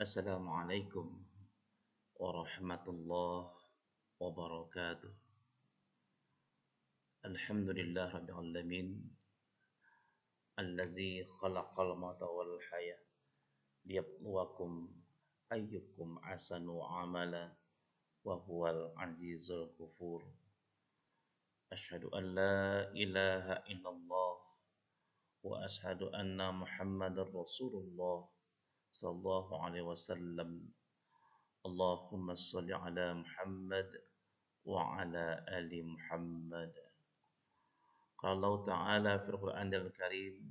Assalamualaikum warahmatullahi wabarakatuh. Alhamdulillah rabbil alamin allazi khalaqal mauta wal haya liyabluwakum ayyukum ahsanu amala wa huwal azizul ghafur. Asyhadu an la ilaha illallah wa asyhadu anna Muhammadar Rasulullah sallallahu alaihi wasallam. Allahumma shalli ala Muhammad wa ala ali Muhammad. Qala Allah Ta'ala fil Qur'anil Karim,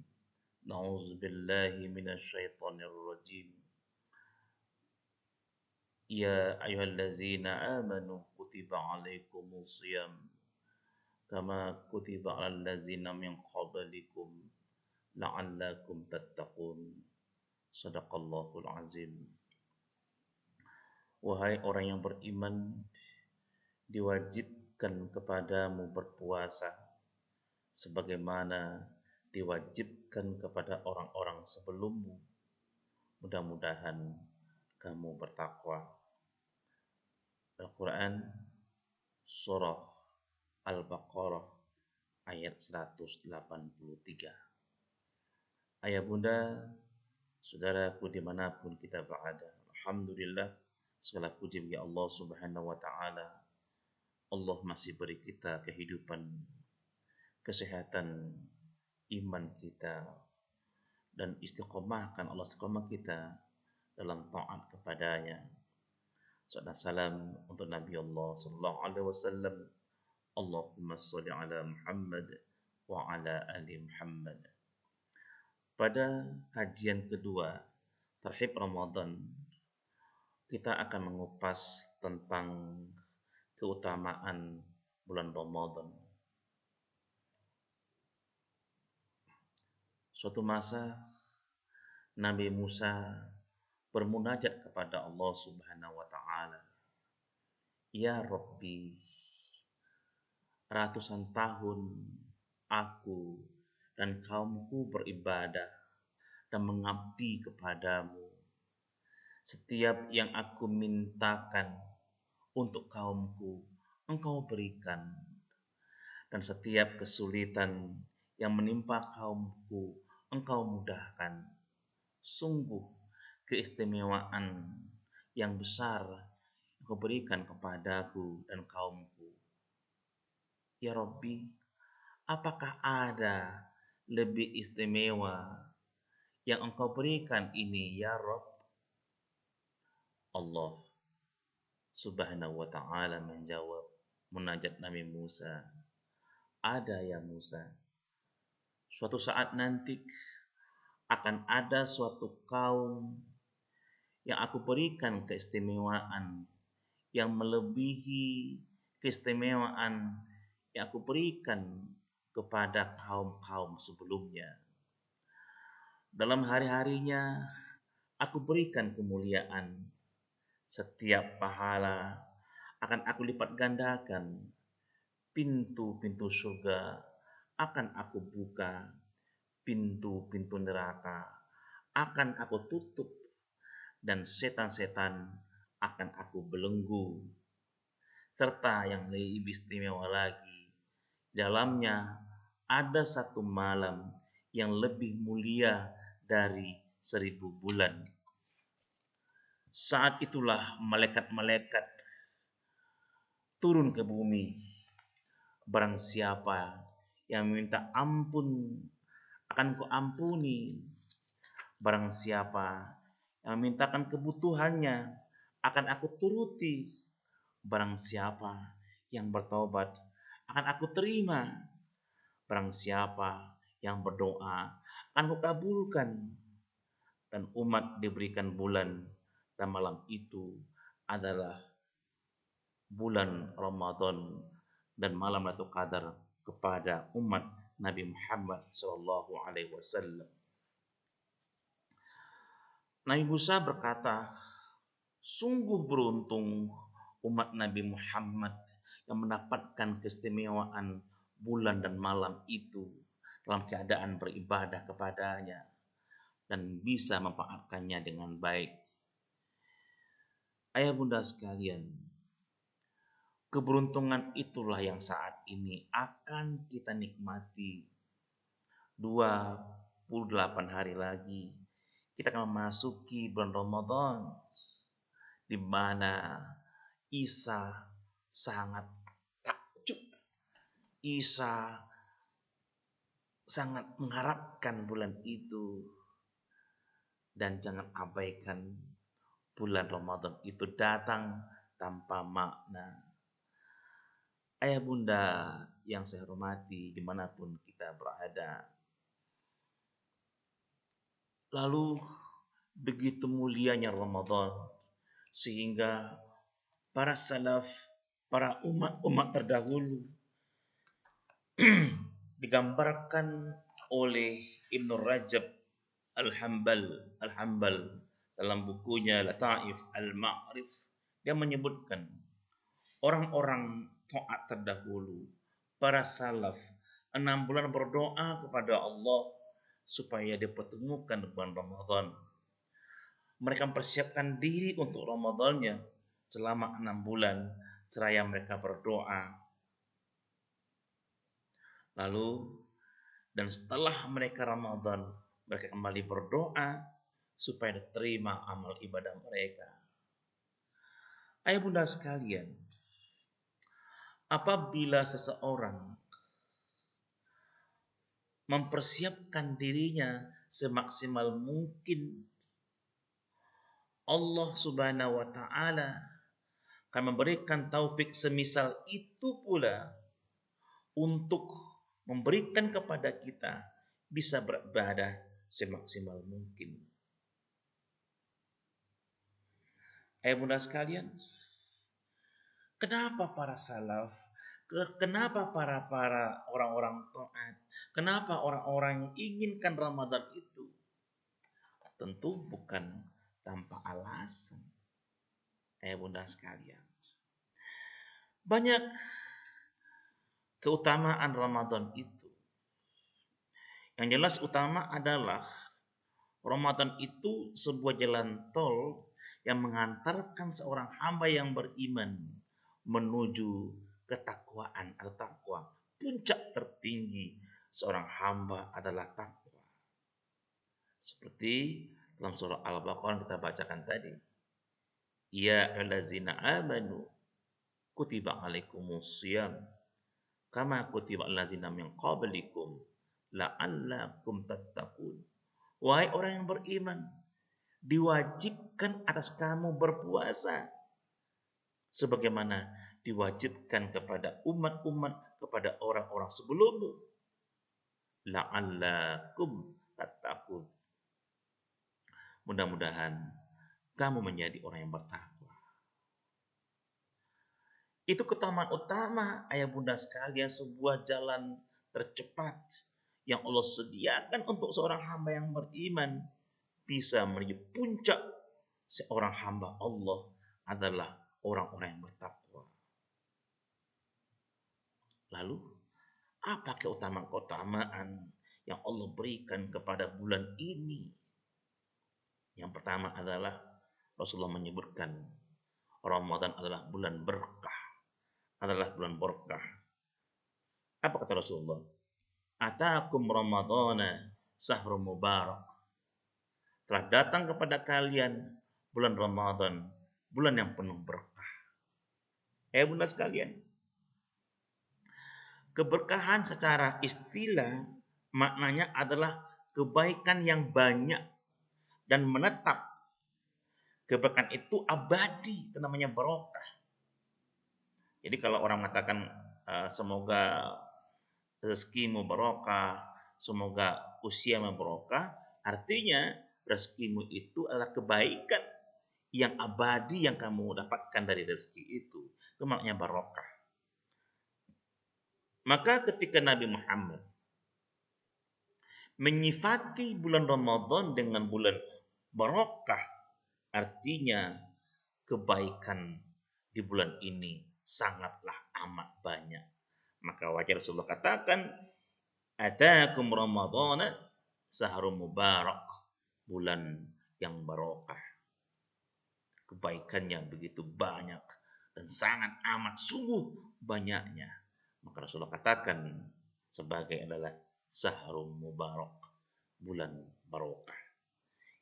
Na'udzu billahi minasy syaithanir rajim. Ya ayyuhallazina amanu kutiba alaikumus shiyam kama kutiba alal ladzina min qablikum la'allakum tattaqun. Shadaqallahul azim. Wahai orang yang beriman, diwajibkan kepadamu berpuasa sebagaimana diwajibkan kepada orang-orang sebelummu. Mudah-mudahan kamu bertakwa. Al-Quran Surah Al-Baqarah ayat 183. Ayah bunda, saudaraku dimanapun kita berada, alhamdulillah segala puji bagi Allah Subhanahu wa Ta'ala. Allah masih beri kita kehidupan, kesehatan, iman kita, dan istiqomahkan Allah istiqomah kita dalam taat kepadanya. Salam salam untuk Nabi Allah sallallahu alaihi wasallam. Allahumma shalli ala Muhammad wa ala ali Muhammad. Pada kajian kedua Tarhib Ramadan, kita akan mengupas tentang keutamaan bulan Ramadan. Suatu masa Nabi Musa bermunajat kepada Allah Subhanahu wa Ta'ala. Ya Rabbi, ratusan tahun aku dan kaumku beribadah dan mengabdi kepadamu. Setiap yang aku mintakan untuk kaumku, engkau berikan. Dan setiap kesulitan yang menimpa kaumku, engkau mudahkan. Sungguh keistimewaan yang besar yang kau berikan kepadaku dan kaumku. Ya Rabbi, apakah ada lebih istimewa yang engkau berikan ini ya Rabb? Allah Subhanahu wa Ta'ala menjawab munajat Nabi Musa. Ada ya Musa. Suatu saat nanti akan ada suatu kaum yang aku berikan keistimewaan yang melebihi keistimewaan yang aku berikan kepada kaum-kaum sebelumnya. Dalam hari-harinya aku berikan kemuliaan. Setiap pahala akan aku lipat gandakan. Pintu-pintu surga akan aku buka. Pintu-pintu neraka akan aku tutup. Dan setan-setan akan aku belenggu. Serta yang lebih istimewa lagi, dalamnya ada satu malam yang lebih mulia dari 1000 bulan. Saat itulah malaikat-malaikat turun ke bumi. Barang siapa yang minta ampun akan kuampuni. Barang siapa yang mintakan kebutuhannya akan aku turuti. Barang siapa yang bertobat akan aku terima. Barang siapa yang berdoa akan kukabulkan. Dan umat diberikan bulan, dan malam itu adalah bulan Ramadan dan malam Lailatul Qadar kepada umat Nabi Muhammad sallallahu alaihi wasallam. Nabi Musa berkata, sungguh beruntung umat Nabi Muhammad yang mendapatkan keistimewaan bulan dan malam itu dalam keadaan beribadah kepadanya dan bisa memanfaatkannya dengan baik. Ayah bunda sekalian, keberuntungan itulah yang saat ini akan kita nikmati. 28 hari lagi kita akan memasuki bulan Ramadan, di mana Isa sangat takjub. Isa sangat mengharapkan bulan itu, dan jangan abaikan bulan Ramadan itu datang tanpa makna. Ayah bunda yang saya hormati dimanapun kita berada, lalu begitu mulianya Ramadan sehingga para salaf, para umat-umat terdahulu digambarkan oleh Ibnu Rajab Al-Hambal dalam bukunya Lataif Al-Ma'rif. Dia menyebutkan orang-orang taat terdahulu, para salaf, 6 bulan berdoa kepada Allah supaya dipertemukan bulan Ramadan. Mereka mempersiapkan diri untuk Ramadannya selama 6 bulan, seraya mereka berdoa. Lalu dan setelah mereka Ramadan, mereka kembali berdoa supaya diterima amal ibadah mereka. Ayah bunda sekalian, apabila seseorang mempersiapkan dirinya semaksimal mungkin, Allah Subhanahu wa taala akan memberikan taufik semisal itu pula untuk memberikan kepada kita bisa beribadah semaksimal mungkin. Ayah bunda sekalian, kenapa para salaf, kenapa para orang-orang taat, kenapa orang-orang yang inginkan Ramadan itu? Tentu bukan tanpa alasan. Ayah bunda sekalian, banyak keutamaan Ramadan itu. Yang jelas utama adalah Ramadan itu sebuah jalan tol yang mengantarkan seorang hamba yang beriman menuju ketakwaan atau takwa. Puncak tertinggi seorang hamba adalah takwa. Seperti dalam surah Al-Baqarah yang kita bacakan tadi. Ya allazina amanu kutiba alaikumus syiyam kama kutiba allazina min qablikum la'allakum tattaqun. Wahai orang yang beriman, diwajibkan atas kamu berpuasa sebagaimana diwajibkan kepada umat-umat, kepada orang-orang sebelummu. La'allakum tattaqun. Mudah-mudahan kamu menjadi orang yang bertakwa. Itu keutamaan utama ayah bunda sekalian, sebuah jalan tercepat yang Allah sediakan untuk seorang hamba yang beriman bisa menuju puncak seorang hamba Allah adalah orang-orang yang bertakwa. Lalu apa keutamaan-keutamaan yang Allah berikan kepada bulan ini? Yang pertama adalah Rasulullah menyebutkan Ramadan adalah bulan berkah, adalah bulan berkah. Apa kata Rasulullah? Atakum Ramadana sahrum mubarak. Telah datang kepada kalian bulan Ramadan, bulan yang penuh berkah. Bunda sekalian, keberkahan secara istilah maknanya adalah kebaikan yang banyak dan menetap. Keberkahan itu abadi, itu namanya barokah. Jadi kalau orang mengatakan semoga rezekimu barokah, semoga usiamu barokah, artinya rezekimu itu adalah kebaikan yang abadi yang kamu dapatkan dari rezeki itu. Itu maknanya barokah. Maka ketika Nabi Muhammad menyifati bulan Ramadan dengan bulan barokah, artinya kebaikan di bulan ini sangatlah amat banyak. Maka wajar Rasulullah katakan, atakum Ramadana sahrum mubarak, bulan yang barokah. kebaikannya begitu banyak dan sangat amat sungguh banyaknya. Maka Rasulullah katakan sebagai adalah Syahrul Mubarak, bulan barokah.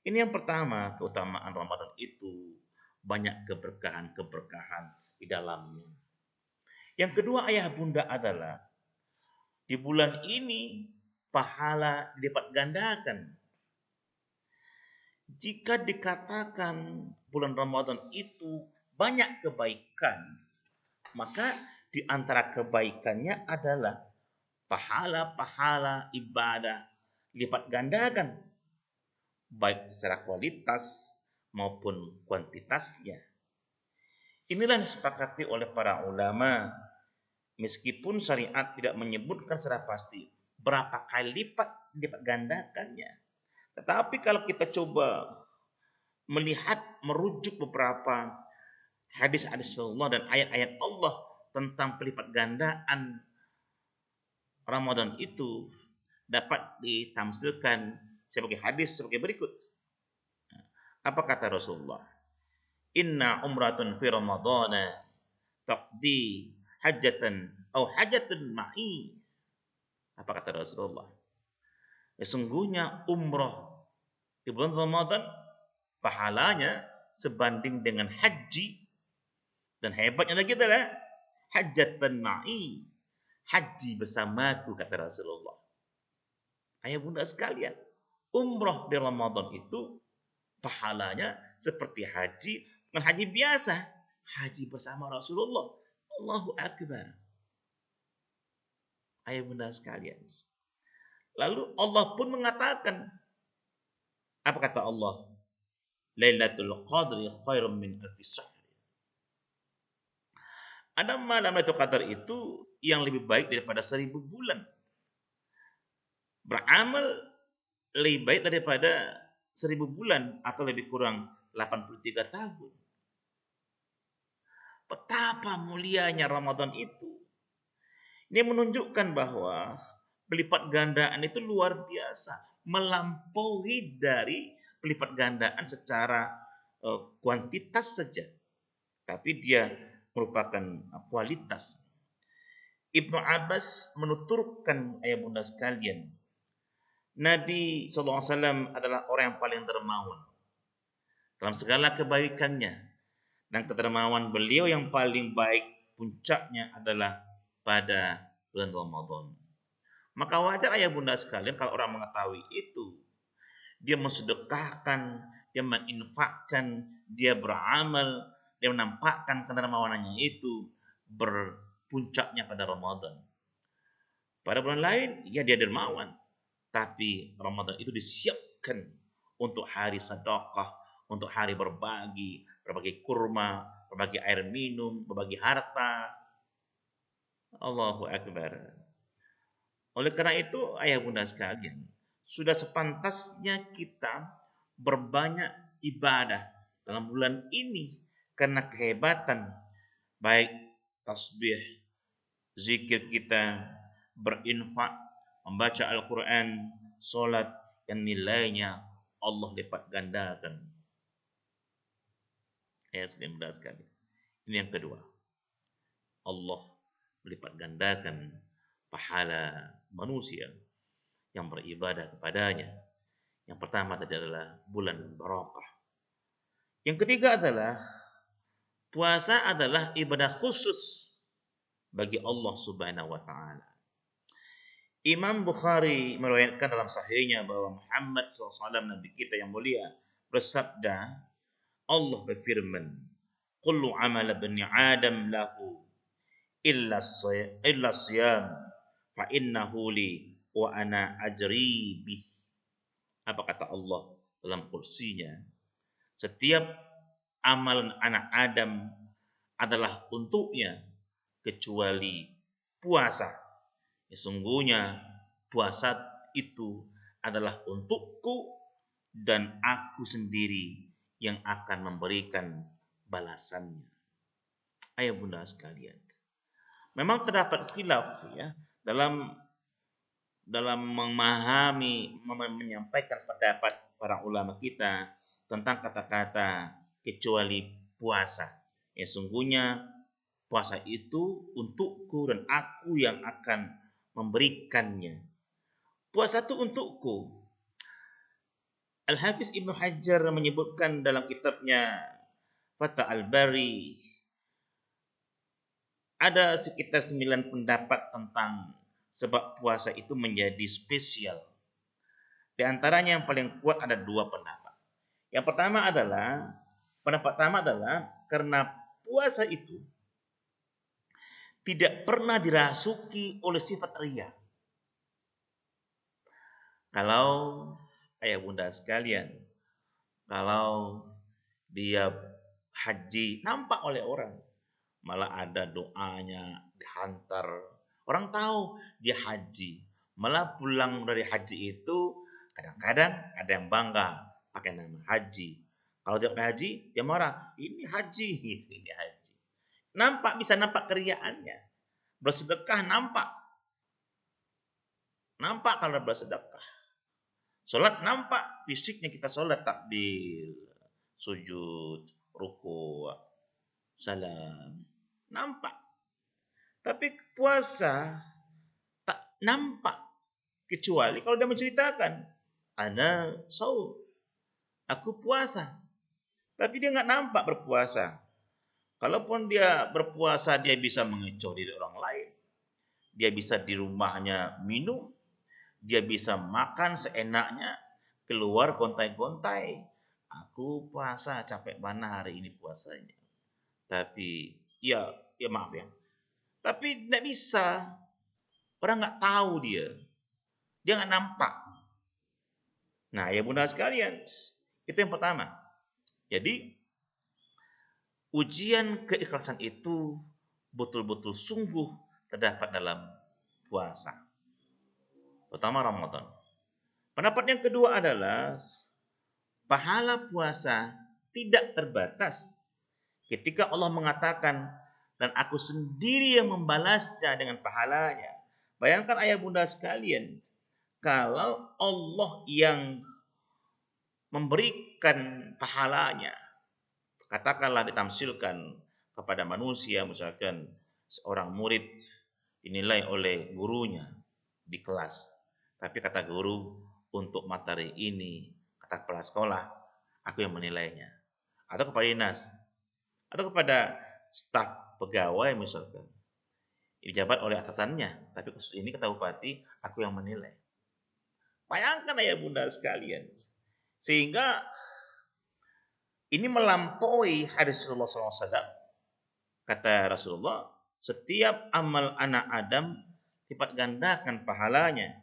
Ini yang pertama, keutamaan Ramadan itu banyak keberkahan-keberkahan di dalamnya. Yang kedua ayah bunda adalah di bulan ini pahala dilipat gandakan. Jika dikatakan bulan Ramadan itu banyak kebaikan, maka di antara kebaikannya adalah pahala-pahala ibadah lipat gandakan, baik secara kualitas maupun kuantitasnya. Inilah disepakati oleh para ulama, meskipun syariat tidak menyebutkan secara pasti berapa kali lipat gandakannya. Tetapi kalau kita coba melihat, merujuk beberapa hadis-hadis Allah dan ayat-ayat Allah tentang pelipat gandaan Ramadan itu, dapat ditamsilkan sebagai hadis sebagai berikut. Apa kata Rasulullah? Inna umratun fi ramadana taqdi hajatan atau hajatun ma'i. Apa kata Rasulullah? Sesungguhnya umrah di bulan Ramadan pahalanya sebanding dengan haji, dan hebatnya lagi adalah hajatan ma'i, haji bersamaku, kata Rasulullah. Ayah bunda sekalian, umrah di Ramadan itu pahalanya seperti haji, bukan haji biasa, haji bersama Rasulullah. Allahu Akbar. Ayah bunda sekalian. Lalu Allah pun mengatakan, apa kata Allah? Lailatul Qadri khairum min alfi syahr. Ada malam Lailatul Qadar itu yang lebih baik daripada 1000 bulan. Beramal lebih baik daripada 1000 bulan atau lebih kurang 83 tahun. Betapa mulianya Ramadan itu. Ini menunjukkan bahwa pelipat gandaan itu luar biasa, melampaui dari pelipat gandaan secara kuantitas saja, tapi dia merupakan kualitas. Ibnu Abbas menuturkan, ayah bunda sekalian, Nabi SAW adalah orang yang paling dermawan dalam segala kebaikannya, dan kedermawan beliau yang paling baik puncaknya adalah pada bulan Ramadan. Maka wajar ayah bunda sekalian kalau orang mengetahui itu, dia mensedekahkan, dia meninfakkan, dia beramal, dia menampakkan kedermawanannya itu berpuncaknya pada Ramadan. Pada bulan lain, ya dia dermawan. Tapi Ramadan itu disiapkan untuk hari sedekah, untuk hari berbagi kurma, berbagi air minum, berbagi harta. Allahu Akbar. Oleh karena itu, ayah bunda sekalian, sudah sepantasnya kita berbanyak ibadah dalam bulan ini karena kehebatan baik tasbih, zikir kita, berinfak, membaca Al-Quran, solat yang nilainya Allah lipat gandakan. Ya, mudah sekali. Ini yang kedua. Allah melipat gandakan pahala manusia yang beribadah kepadanya. Yang pertama tadi adalah bulan barokah. Yang ketiga adalah puasa adalah ibadah khusus bagi Allah Subhanahu wa taala. Imam Bukhari meriwayatkan dalam sahihnya bahwa Muhammad SAW, Nabi kita yang mulia, bersabda, Allah berfirman, kullu amal bani Adam lahu illa siyam fa innahu li wa ana ajri bih. Apa kata Allah dalam kursinya? Setiap amalan anak Adam adalah untuknya kecuali puasa. Sesungguhnya puasa itu adalah untukku dan aku sendiri yang akan memberikan balasannya. Ayah bunda sekalian, memang terdapat khilaf ya dalam memahami, menyampaikan pendapat para ulama kita tentang kata-kata kecuali puasa. Ya sungguhnya puasa itu untukku dan aku yang akan memberikannya. Puasa itu untukku. Al-Hafiz Ibnu Hajar menyebutkan dalam kitabnya Fathul Al-Bari, ada sekitar 9 pendapat tentang sebab puasa itu menjadi spesial. Di antaranya yang paling kuat ada 2 pendapat. Yang pertama adalah, pendapat pertama adalah karena puasa itu tidak pernah dirasuki oleh sifat riya. Kalau ayah bunda sekalian, kalau dia haji nampak oleh orang, malah ada doanya dihantar, orang tahu dia haji, malah pulang dari haji itu kadang-kadang ada yang bangga pakai nama haji. Kalau dia pakai haji, dia marah, ini haji, ini haji. Nampak, bisa nampak keriaannya. Bersedekah nampak kalau bersedekah. Sholat nampak fisiknya, kita sholat takbir, sujud, ruku, salam, nampak. Tapi puasa tak nampak, kecuali kalau dia menceritakan, ana saum, aku puasa. Tapi dia nggak nampak berpuasa. Kalaupun dia berpuasa, dia bisa mengecoh diri orang lain. Dia bisa di rumahnya minum, dia bisa makan seenaknya, keluar gontai-gontai. Aku puasa, capek mana hari ini puasanya. Tapi ya maaf ya. Tapi tidak bisa. Orang nggak tahu dia. Dia nggak nampak. Nah ya bunda sekalian, itu yang pertama. Jadi ujian keikhlasan itu betul-betul sungguh terdapat dalam puasa. Terutama Ramadan. Pendapat yang kedua adalah pahala puasa tidak terbatas. Ketika Allah mengatakan, dan aku sendiri yang membalasnya dengan pahalanya. Bayangkan ayah bunda sekalian, kalau Allah yang memberikan pahalanya, katakanlah ditamsilkan kepada manusia, misalkan seorang murid dinilai oleh gurunya di kelas. Tapi kata guru, untuk materi ini, kata kepala sekolah, aku yang menilainya. Atau kepada dinas, atau kepada staf pegawai misalkan. Dijabat oleh atasannya, tapi khusus ini kata bupati, aku yang menilai. Bayangkan ayah bunda sekalian. Sehingga ini melampaui hadis Rasulullah SAW. Kata Rasulullah, setiap amal anak Adam lipat gandakan pahalanya.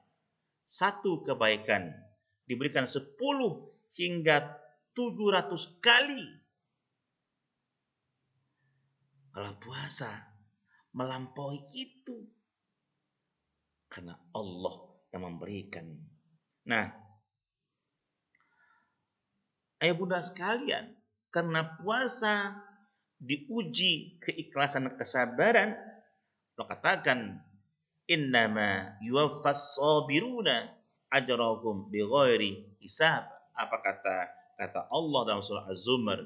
Satu kebaikan diberikan 10 hingga 700 kali. Kalau puasa melampaui itu, karena Allah yang memberikan. Nah, ayah bunda sekalian, karena puasa diuji keikhlasan dan kesabaran, Allah katakan, innama yuwaffas sabiruna ajrahum bighairi hisab. Apa kata Allah dalam surah Az-Zumar?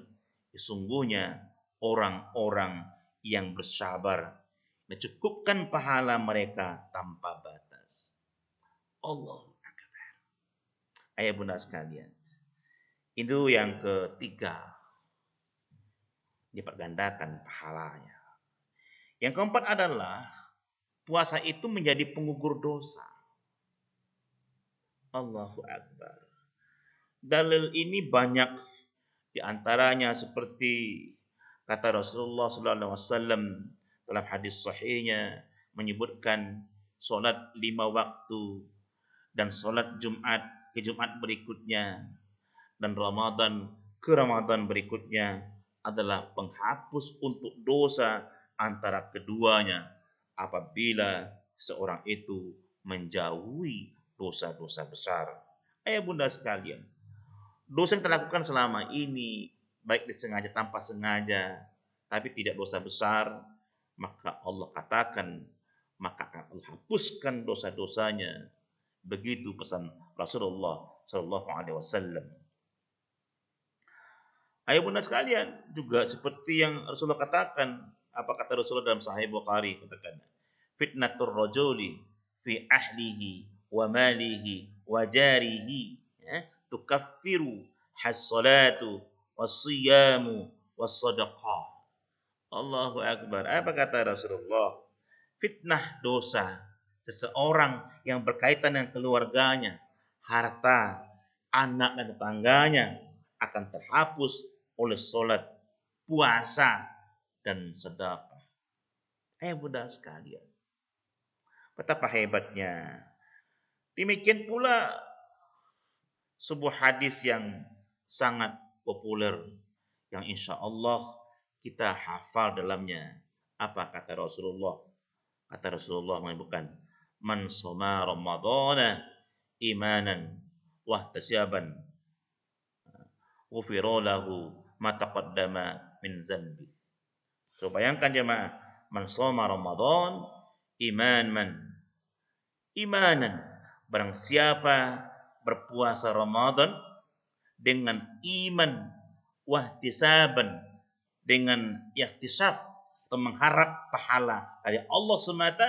Sesungguhnya orang-orang yang bersabar mencukupkan pahala mereka tanpa batas. Allahu Akbar. Ayah bunda sekalian, itu yang ketiga, dipergandakan pahalanya. Yang keempat adalah puasa itu menjadi pengukur dosa. Allahu Akbar. Dalil ini banyak, di antaranya seperti kata Rasulullah SAW dalam hadis sahihnya menyebutkan solat 5 waktu dan solat Jumat ke Jumat berikutnya dan Ramadan ke Ramadan berikutnya adalah penghapus untuk dosa antara keduanya apabila seorang itu menjauhi dosa-dosa besar. Ayah bunda sekalian, dosa yang terlakukan selama ini, baik disengaja tanpa sengaja, tapi tidak dosa besar, maka Allah katakan, maka akan Allah hapuskan dosa-dosanya. Begitu pesan Rasulullah Shallallahu Alaihi Wasallam. Ayo bunda sekalian, juga seperti yang Rasulullah katakan, apa kata Rasulullah dalam Sahih Bukhari, katakan, fitnatur rajuli fi ahlihi wa malihi wa jarihi, ya, tukaffiru has-salatu was-siyamu was-sadaqah. Allahu Akbar. Apa kata Rasulullah? Fitnah dosa seseorang yang berkaitan dengan keluarganya, harta, anak dan tetangganya akan terhapus oleh sholat, puasa, dan sedekah. Bunda sekalian, betapa hebatnya. Demikian pula sebuah hadis yang sangat populer yang insya Allah kita hafal dalamnya. Apa kata Rasulullah? Kata Rasulullah menyebutkan, man shoma ramadhana imanan wahtisaban ghufira lahu ma taqaddama min zanbi. So bayangkan jemaah, man shoma ramadhan imanan, barang siapa berpuasa Ramadan dengan iman, wahtisaban, dengan ihtisab atau mengharap pahala dari Allah semata,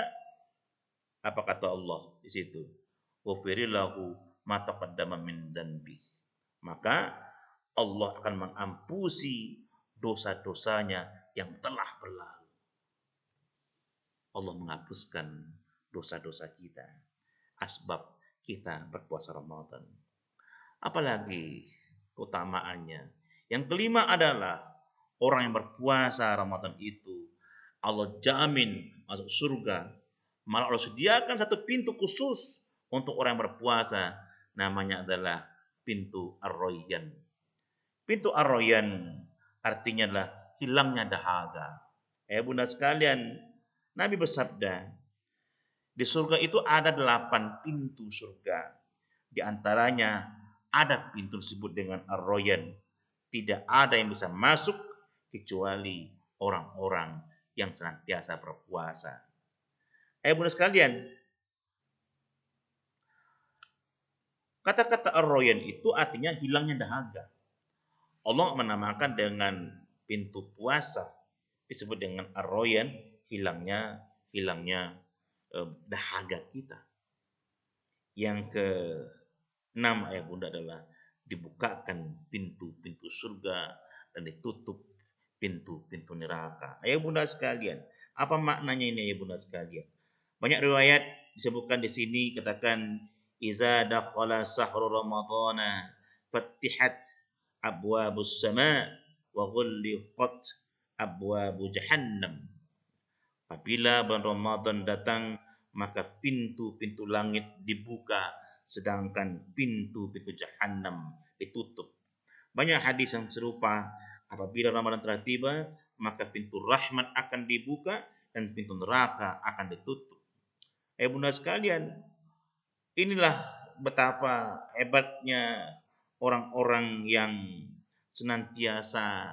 apa kata Allah di situ? Ghufirilahu ma taqaddama min dzanbi. Maka Allah akan mengampuni dosa-dosanya yang telah berlalu. Allah menghapuskan dosa-dosa kita asbab kita berpuasa Ramadan. Apalagi keutamaannya. Yang kelima adalah orang yang berpuasa Ramadan itu Allah jamin masuk surga. Malah Allah sediakan satu pintu khusus untuk orang yang berpuasa. Namanya adalah pintu Ar-Rayyan. Pintu Ar-Rayyan artinya adalah hilangnya dahaga. Bunda sekalian, Nabi bersabda, di surga itu ada 8 pintu surga. Di antaranya ada pintu disebut dengan Ar-Rayyan. Tidak ada yang bisa masuk kecuali orang-orang yang senantiasa berpuasa. Bunda sekalian, kata-kata Ar-Rayyan itu artinya hilangnya dahaga. Allah menamakan dengan pintu puasa disebut dengan Ar-Rayyan, hilangnya dahaga kita. Yang ke-6 Bunda adalah dibukakan pintu-pintu surga dan ditutup pintu-pintu neraka. Bunda sekalian, apa maknanya ini Bunda sekalian? Banyak riwayat disebutkan di sini, katakan iza dakhala sahru ramadhana fatihat abwabus sama wa ghulliqat abwabu jahannam. Apabila bulan Ramadan datang, maka pintu-pintu langit dibuka, sedangkan pintu-pintu jahanam ditutup. Banyak hadis yang serupa, apabila Ramadan telah tiba, maka pintu rahmat akan dibuka dan pintu neraka akan ditutup. Bunda sekalian, inilah betapa hebatnya orang-orang yang senantiasa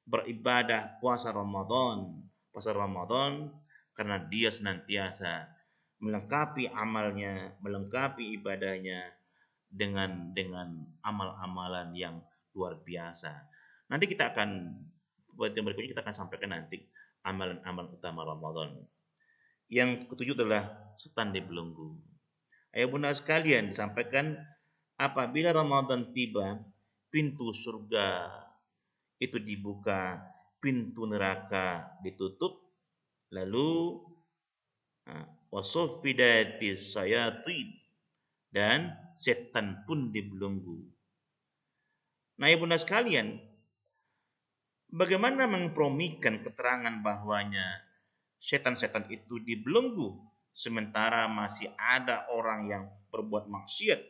beribadah puasa Ramadan karena dia senantiasa melengkapi amalnya, melengkapi ibadahnya dengan amal-amalan yang luar biasa. Nanti kita akan berikutnya kita akan sampaikan nanti amalan-amalan utama Ramadan. Yang ketujuh adalah setan dibelenggu. Bunda sekalian, disampaikan apabila Ramadan tiba, pintu surga itu dibuka, pintu neraka ditutup, lalu wasuffidatis sayatin, dan setan pun dibelenggu. Nah, Bunda sekalian, bagaimana mempromikan keterangan bahwanya setan-setan itu dibelenggu sementara masih ada orang yang berbuat maksiat?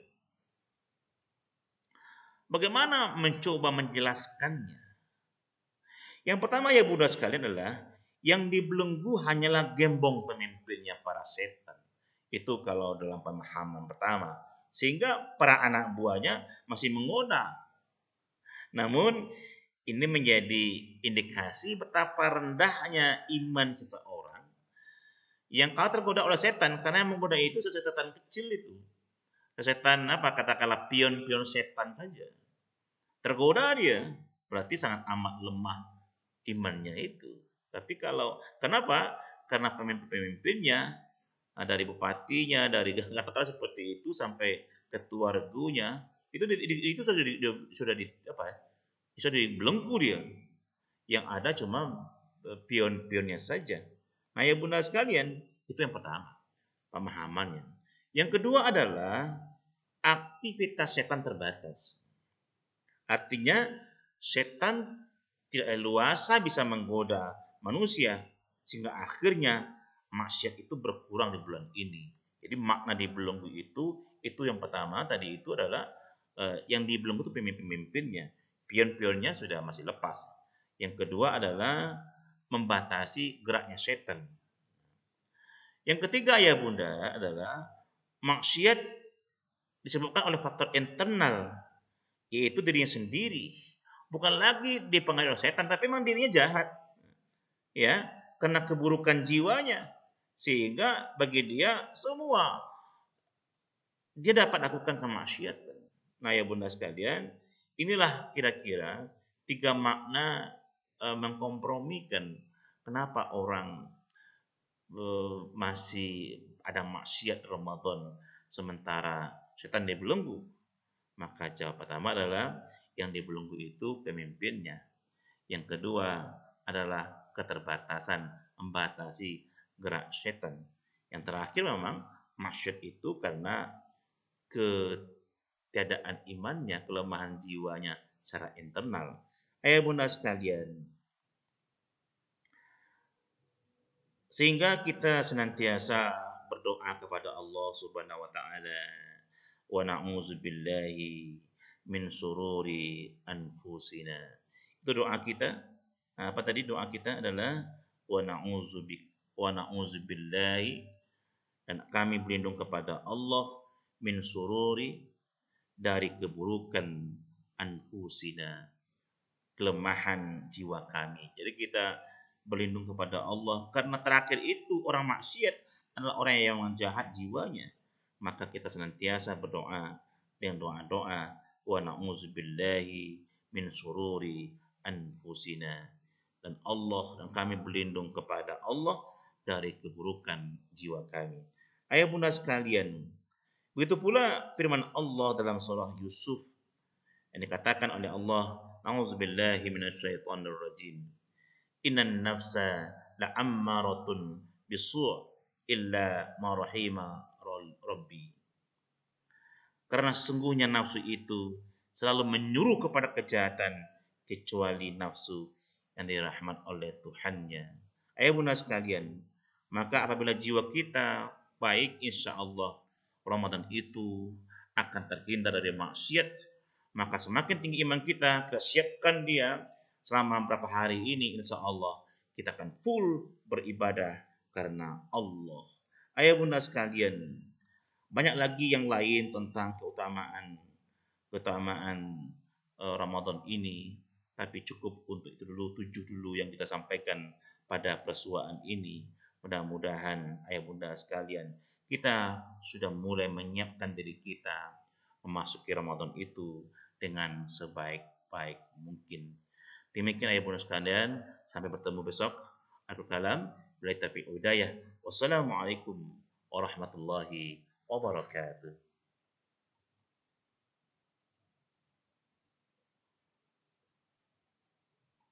Bagaimana mencoba menjelaskannya? Yang pertama Bunda sekalian adalah yang dibelenggu hanyalah gembong pemimpinnya para setan. Itu kalau dalam pemahaman pertama. Sehingga para anak buahnya masih menggoda. Namun ini menjadi indikasi betapa rendahnya iman seseorang yang kalau tergoda oleh setan, karena yang menggoda itu setan kecil itu. Setan katakanlah pion-pion setan saja. Tergoda dia. berarti sangat amat lemah imannya itu. Tapi kalau kenapa? Karena pemimpin-pemimpinnya, dari bupatinya, dari katakanlah seperti itu sampai ketua regunya, itu sudah di apa ya? Sudah dibelenggu dia. Yang ada cuma pion-pionnya saja. Nah, ya Bunda sekalian, itu yang pertama, pemahamannya. Yang kedua adalah aktivitas setan terbatas. Artinya setan tidak leluasa bisa menggoda manusia sehingga akhirnya maksiat itu berkurang di bulan ini. Jadi makna di belenggu itu yang pertama tadi itu adalah yang di belenggu itu pemimpin-pemimpinnya, pion-pionnya sudah masih lepas. Yang kedua adalah membatasi geraknya setan. Yang ketiga ya Bunda adalah maksiat disebabkan oleh faktor internal, yaitu dirinya sendiri. Bukan lagi dipengaruhi oleh setan, tapi memang dirinya jahat. Ya, karena keburukan jiwanya. Sehingga bagi dia semua dia dapat lakukan kemaksiatan. Nah ya Bunda sekalian, inilah kira-kira tiga makna mengkompromikan kenapa orang masih ada maksiat Ramadan sementara setan dibelenggu. Maka jawab pertama adalah yang dibelenggu itu pemimpinnya. Yang kedua adalah keterbatasan, membatasi gerak setan. Yang terakhir memang maksiat itu karena ketiadaan imannya, kelemahan jiwanya secara internal. Ayah bunda sekalian, sehingga kita senantiasa berdoa kepada Allah Subhanahu wa taala, wa na'udzubillahi min sururi anfusina. Itu doa kita. Apa tadi doa kita adalah wa na'udzubillahi, dan kami berlindung kepada Allah min sururi, dari keburukan anfusina, kelemahan jiwa kami. Jadi kita berlindung kepada Allah karena terakhir itu orang maksiat adalah orang yang jahat jiwanya. Maka kita senantiasa berdoa dengan doa-doa wa na'udzubillahi min sururi anfusina, dan kami berlindung kepada Allah dari keburukan jiwa kami. Ayah bunda sekalian, begitu pula firman Allah dalam surah Yusuf yang dikatakan oleh Allah, "A'udzubillahi minasyaitonir rajim. Innan nafsa la'ammaratun bisu' illa ma rahima rabbi." Karena sesungguhnya nafsu itu selalu menyuruh kepada kejahatan kecuali nafsu yang dirahmat oleh Tuhannya. Ayah bunda sekalian, maka apabila jiwa kita baik, insya Allah Ramadan itu akan terhindar dari maksiat. Maka semakin tinggi iman kita siapkan dia selama beberapa hari ini, insya Allah kita akan full beribadah karena Allah. Ayah bunda sekalian, banyak lagi yang lain tentang keutamaan Ramadan ini, tapi cukup untuk itu dulu, 7 dulu yang kita sampaikan pada persuaan ini. Mudah-mudahan ayah bunda sekalian, kita sudah mulai menyiapkan diri kita memasuki Ramadan itu dengan sebaik-baik mungkin. Demikian ayah bunda sekalian, sampai bertemu besok. Aku kalam, bila taufiq hidayah. Wassalamualaikum warahmatullahi wabarakatuh.